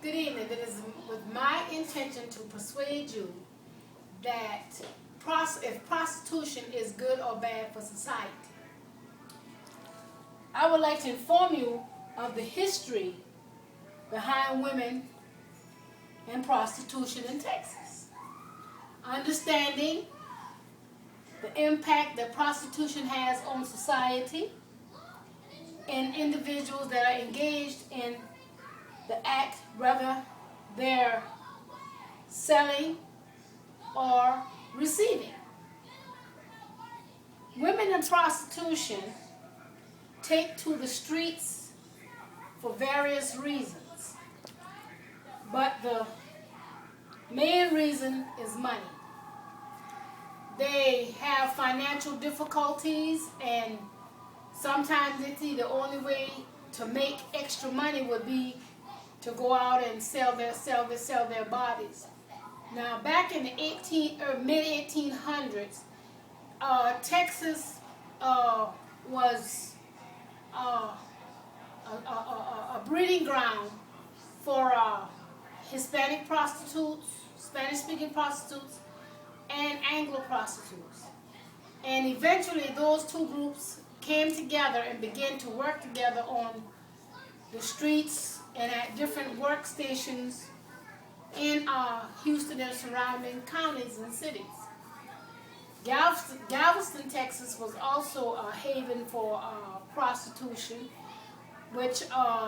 Good evening. It is with my intention to persuade you that if prostitution is good or bad for society. I would like to inform you of the history behind women and prostitution in Texas. Understanding the impact that prostitution has on society and individuals that are engaged in the act, whether they're selling or receiving. Women in prostitution take to the streets for various reasons, but the main reason is money. They have financial difficulties, and sometimes they see the only way to make extra money would be to go out and sell their bodies. Now, back in the mid 1800s, Texas was a breeding ground for Hispanic prostitutes, Spanish-speaking prostitutes, and Anglo prostitutes. And eventually those two groups came together and began to work together on the streets and at different workstations in Houston and surrounding counties and cities. Galveston, Texas was also a haven for prostitution, which the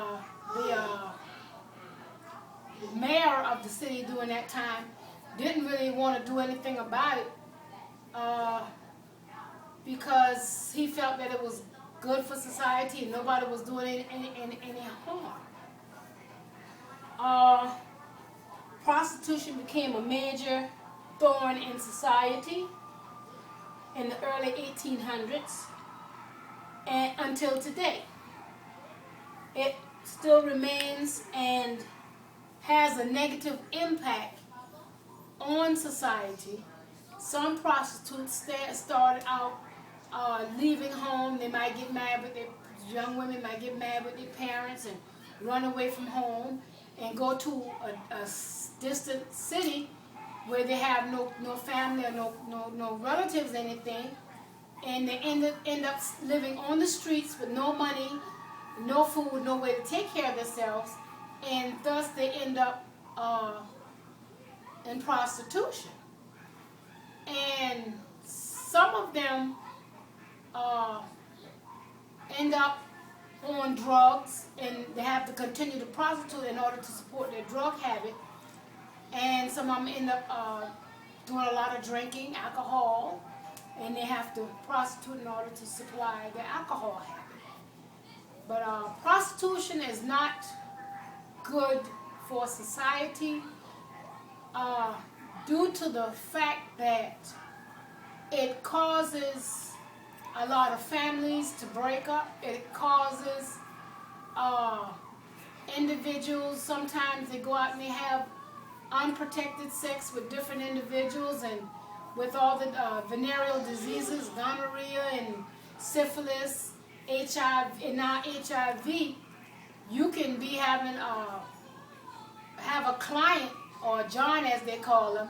mayor of the city during that time didn't really want to do anything about it because he felt that it was good for society and nobody was doing any harm. Prostitution became a major thorn in society in the early 1800s and until today. It still remains and has a negative impact on society. Some prostitutes started out leaving home. They might get married with young women might get married with their parents and run away from home and go to a distant city where they have no family or no relatives or anything, and they end up living on the streets with no money, no food, no way to take care of themselves, and thus they end up in prostitution. And some of them end up on drugs, and they have to continue to prostitute in order to support their drug habit. And some of them end up doing a lot of drinking, alcohol, and they have to prostitute in order to supply their alcohol habit. But prostitution is not good for society due to the fact that it causes a lot of families to break up. It causes individuals, sometimes they go out and they have unprotected sex with different individuals, and with all the venereal diseases, gonorrhea and syphilis, HIV, and now HIV, you can be having have a client, or John as they call him,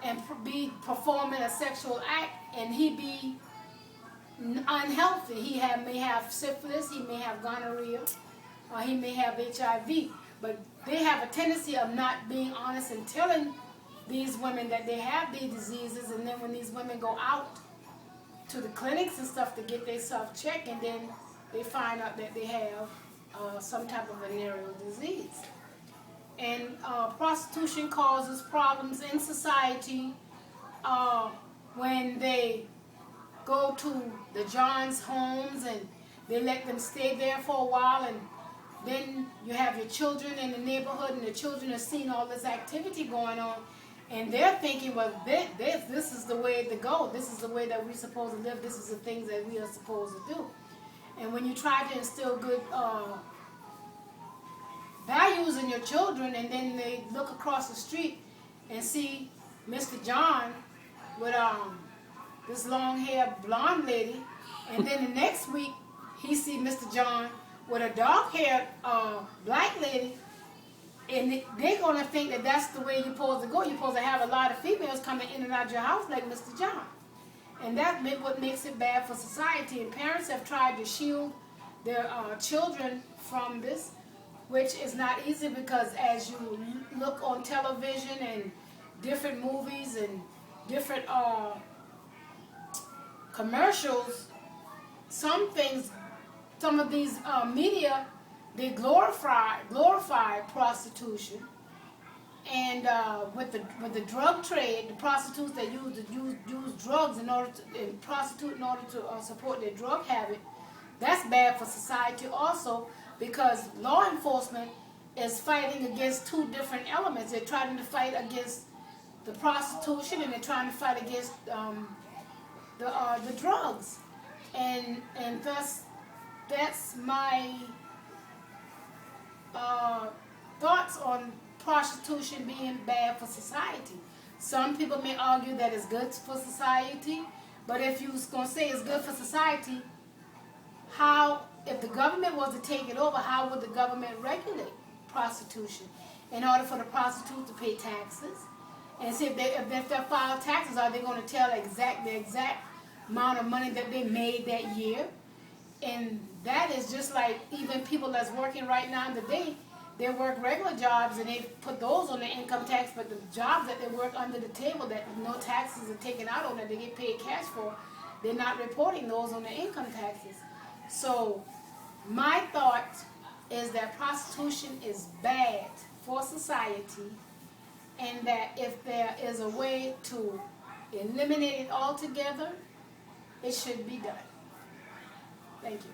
and be performing a sexual act, and he be unhealthy. He may have syphilis, he may have gonorrhea, or he may have HIV, but they have a tendency of not being honest and telling these women that they have these diseases, and then when these women go out to the clinics and stuff to get themselves checked, and then they find out that they have some type of venereal disease. And prostitution causes problems in society when they go to the John's homes and they let them stay there for a while, and then you have your children in the neighborhood, and the children are seeing all this activity going on, and they're thinking, well, this is the way to go. This is the way that we're supposed to live. This is the things that we are supposed to do. And when you try to instill good values in your children, and then they look across the street and see Mr. John with this long-haired blonde lady, and then the next week he see Mr. John with a dark-haired black lady, And they're going to think that that's the way you're supposed to go. You're supposed to have a lot of females coming in and out your house like Mr. John. And that's what makes it bad for society. And parents have tried to shield their children from this, which is not easy, because as you look on television and different movies and different commercials, some of these media, they glorify prostitution, and with the drug trade, the prostitutes that use drugs and prostitute in order to support their drug habit. That's bad for society also, because law enforcement is fighting against two different elements. They're trying to fight against the prostitution, and they're trying to fight against the drugs, and thus that's my thoughts on prostitution being bad for society. Some people may argue that it's good for society, but if you're going to say it's good for society, if the government was to take it over, how would the government regulate prostitution in order for the prostitute to pay taxes? And see if they file taxes, are they going to tell the exact amount of money that they made that year? And that is just like even people that's working right now today, they work regular jobs and they put those on the income tax, but the jobs that they work under the table that no taxes are taken out on, that they get paid cash for, they're not reporting those on the income taxes. So my thought is that prostitution is bad for society, and that if there is a way to eliminate it altogether, it should be done. Thank you.